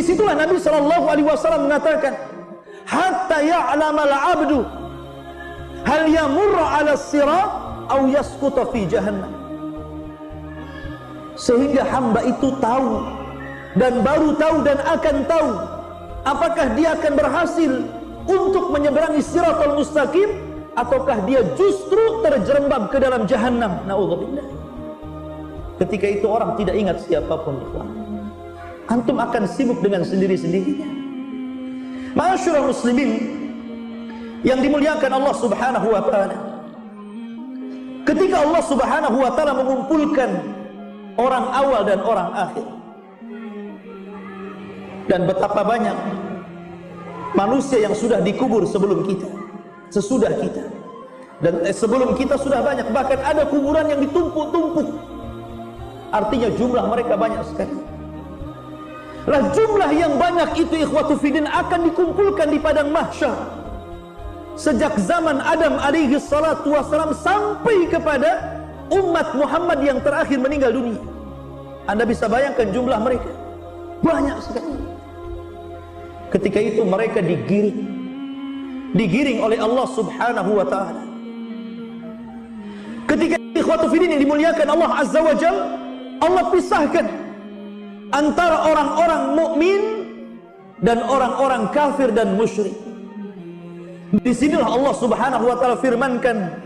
Disitulah Nabi Shallallahu Alaihi Wasallam mengatakan, hatta ya'lamal abdu hal yamurra ala sirat aw yasquta fi jahannam. Sehingga hamba itu tahu, dan baru tahu dan akan tahu apakah dia akan berhasil untuk menyeberangi siratal mustaqim ataukah dia justru terjerembab ke dalam jahannam. Na'udzubillah. Ketika itu orang tidak ingat siapapun. Antum akan sibuk dengan sendiri-sendirinya. Ma'asyiral muslimin yang dimuliakan Allah Subhanahu wa taala, ketika Allah Subhanahu wa taala mengumpulkan orang awal dan orang akhir, dan betapa banyak manusia yang sudah dikubur sebelum kita, sesudah kita, dan sebelum kita sudah banyak, bahkan ada kuburan yang ditumpuk-tumpuk. Artinya jumlah mereka banyak sekali. Lah jumlah yang banyak itu ikhwatu fiddin akan dikumpulkan di padang mahsyar sejak zaman Adam alaihi salatu wassalam sampai kepada umat Muhammad yang terakhir meninggal dunia. Anda bisa bayangkan jumlah mereka banyak sekali. Ketika itu mereka digiring oleh Allah Subhanahu wa taala. Ketika ikhwatu fiddin yang dimuliakan Allah Azza wa Jalla, Allah pisahkan antara orang-orang mukmin dan orang-orang kafir dan musyrik. Di sinilah Allah Subhanahu wa taala firmankan,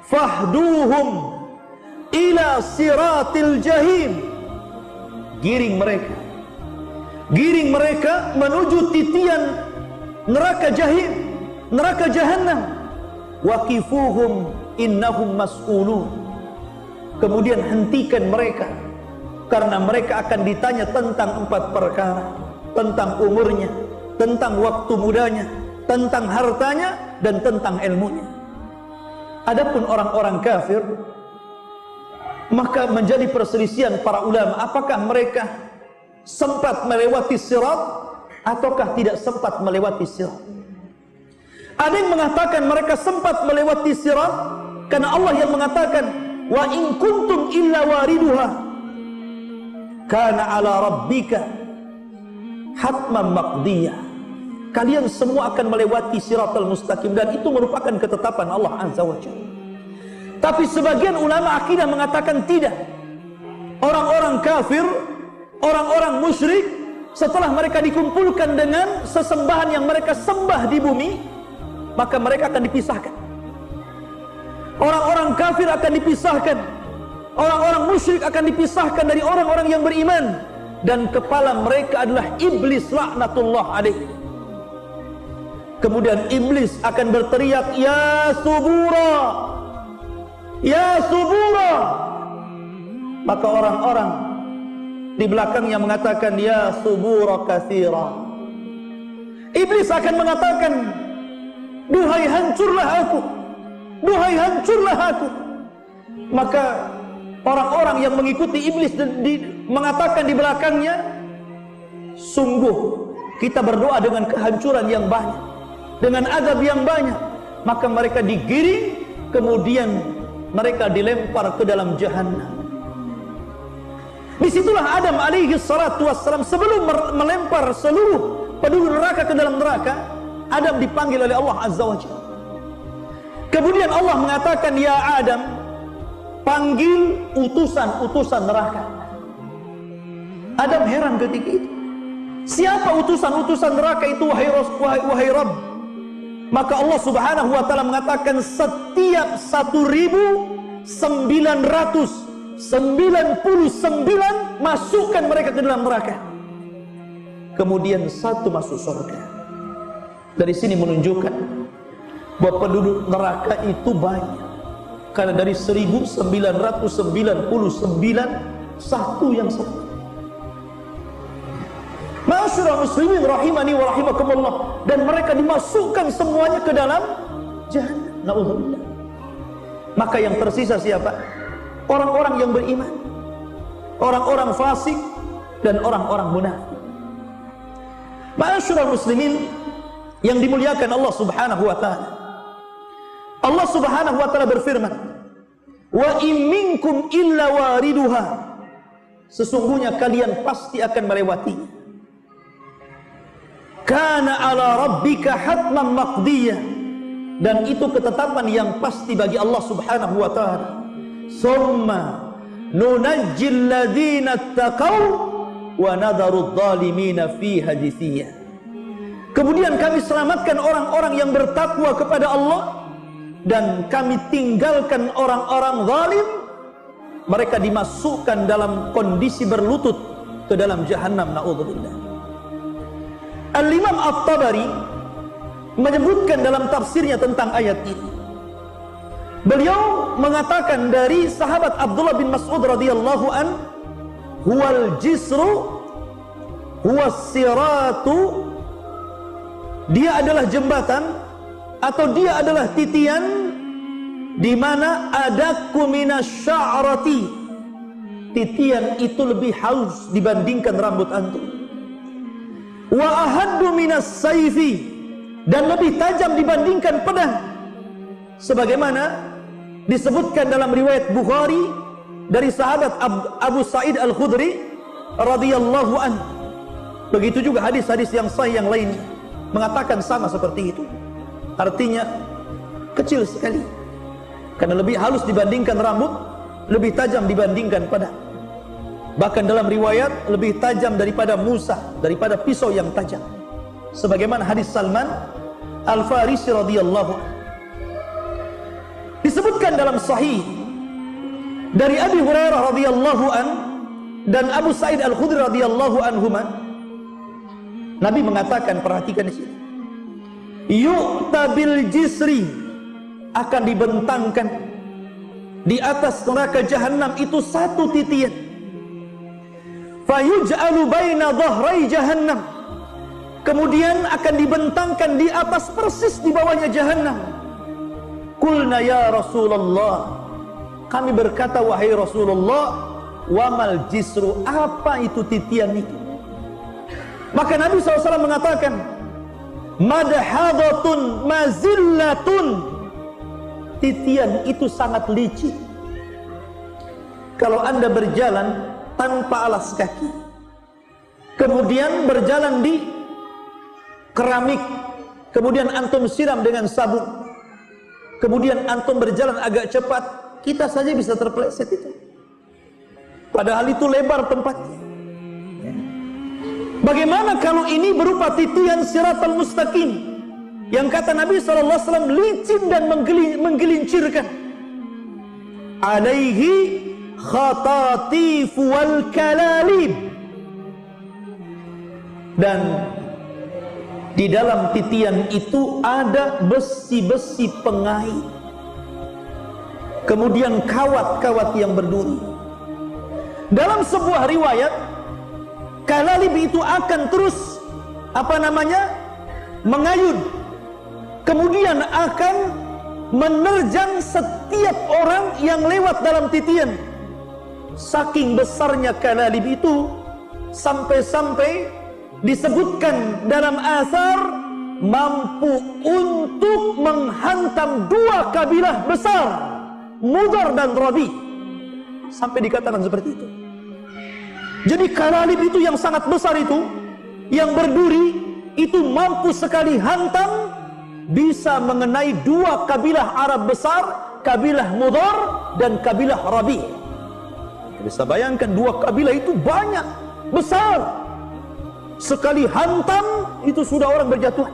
fahduhum ila siratil jahim. Giring mereka menuju titian neraka jahim, neraka jahannam. Waqifuhum innahum mas'ulun. Kemudian hentikan mereka, karena mereka akan ditanya tentang 4 perkara, tentang umurnya, tentang waktu mudanya, tentang hartanya, dan tentang ilmunya. Adapun orang-orang kafir, maka menjadi perselisihan para ulama, apakah mereka sempat melewati sirat ataukah tidak sempat melewati sirat. Ada yang mengatakan mereka sempat melewati sirat, karena Allah yang mengatakan, wa in kuntum illa wariduha kana ala rabbika hatman maqdiyah. Kalian semua akan melewati siratal mustaqim, dan itu merupakan ketetapan Allah Azza wa Jalla. Tapi sebagian ulama akidah mengatakan tidak. Orang-orang kafir, orang-orang musyrik, setelah mereka dikumpulkan dengan sesembahan yang mereka sembah di bumi, maka mereka akan dipisahkan. Orang-orang kafir akan dipisahkan, orang-orang musyrik akan dipisahkan dari orang-orang yang beriman, dan kepala mereka adalah iblis laknatullah alaih. Kemudian iblis akan berteriak, ya subura, ya subura. Maka orang-orang di belakangnya mengatakan, ya subura katsira. Iblis akan mengatakan, duhai hancurlah aku, duhai hancurlah aku. Maka orang-orang yang mengikuti iblis mengatakan di belakangnya, sungguh kita berdoa dengan kehancuran yang banyak, dengan azab yang banyak. Maka mereka digiring, kemudian mereka dilempar ke dalam jahannam. Disitulah Adam alaihi salatu wassalam, sebelum melempar seluruh penduduk neraka ke dalam neraka, Adam dipanggil oleh Allah Azza wa Jalla. Kemudian Allah mengatakan, ya Adam, panggil utusan-utusan neraka. Adam heran ketika itu. Siapa utusan-utusan neraka itu, wahai Rabb? Maka Allah Subhanahu wa taala mengatakan, setiap 1999 masukkan mereka ke dalam neraka, kemudian 1 masuk surga. Dari sini menunjukkan bahwa penduduk neraka itu banyak, karena dari 1999 satu yang satu. Ma'asyiral muslimin rahimani wa rahimakumullah, dan mereka dimasukkan semuanya ke dalam jahannam. Na'udzubillah. Maka yang tersisa siapa? Orang-orang yang beriman, orang-orang fasik, dan orang-orang munafik. Ma'asyiral muslimin yang dimuliakan Allah Subhanahu wa taala, Allah Subhanahu wa taala berfirman, wa in minkum illa wariduha. Sesungguhnya kalian pasti akan melewatinya. kana ala rabbika hatman maqdiyah, dan itu ketetapan yang pasti bagi Allah Subhanahu wa taala. Summa nunajjil ladzina taqaw wa nadharu adh-dhalimina fiha jithiyah. Kemudian kami selamatkan orang-orang yang bertakwa kepada Allah, dan kami tinggalkan orang-orang zalim, mereka dimasukkan dalam kondisi berlutut ke dalam jahannam, na'udzubillah. Al-Imam At-Tabari menyebutkan dalam tafsirnya tentang ayat ini. Beliau mengatakan dari sahabat Abdullah bin Mas'ud radhiyallahu an, huwal jisru huwas siratu, dia adalah jembatan atau dia adalah titian di mana adaku minasya'rati, titian itu lebih halus dibandingkan rambut antum. Wa ahaddu minas sayfi, dan lebih tajam dibandingkan pedang, sebagaimana disebutkan dalam riwayat Bukhari dari sahabat Abu Sa'id Al-Khudri radhiyallahu anhu. Begitu juga hadis-hadis yang sahih yang lainnya mengatakan sama seperti itu. Artinya kecil sekali, karena lebih halus dibandingkan rambut, lebih tajam dibandingkan pedang. Bahkan dalam riwayat lebih tajam daripada Musa, daripada pisau yang tajam, sebagaimana hadis Salman Al-Farisi radhiyallahu anhu. Disebutkan dalam sahih dari Abi Hurairah radhiyallahu anhu dan Abu Sa'id Al-Khudri radhiyallahu anhuma, Nabi mengatakan, perhatikan di sini, yu'ta bil jisri, akan dibentangkan di atas neraka jahanam itu satu titian, fayuj'alu baina dhahrai jahannam, kemudian akan dibentangkan di atas persis di bawahnya jahannam. Qulna ya Rasulullah, kami berkata wahai Rasulullah, wamal jisru, apa itu titian itu? Maka Nabi SAW mengatakan, madhadatun mazillatun, titian itu sangat licin. Kalau anda berjalan tanpa alas kaki, kemudian berjalan di keramik, kemudian antum siram dengan sabun, kemudian antum berjalan agak cepat, kita saja bisa terpeleset itu, padahal itu lebar tempatnya. Bagaimana kalau ini berupa titian siratal mustaqim, yang kata Nabi SAW licin dan menggelincirkan. Alaihi khatatif wal kalalib, dan di dalam titian itu ada besi-besi pengait, kemudian kawat-kawat yang berduri. Dalam sebuah riwayat, kalalib itu akan terus mengayun, kemudian akan menerjang setiap orang yang lewat dalam titian. Saking besarnya kalalib itu, sampai-sampai disebutkan dalam asar mampu untuk menghantam dua kabilah besar, Mudar dan Rabi, sampai dikatakan seperti itu. Jadi kalalib itu yang sangat besar itu, yang berduri itu mampu sekali hantam, bisa mengenai dua kabilah Arab besar, kabilah Mudar dan kabilah Rabi. Bisa bayangkan dua kabilah itu banyak, besar, sekali hantam itu sudah orang berjatuhan.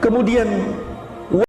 Kemudian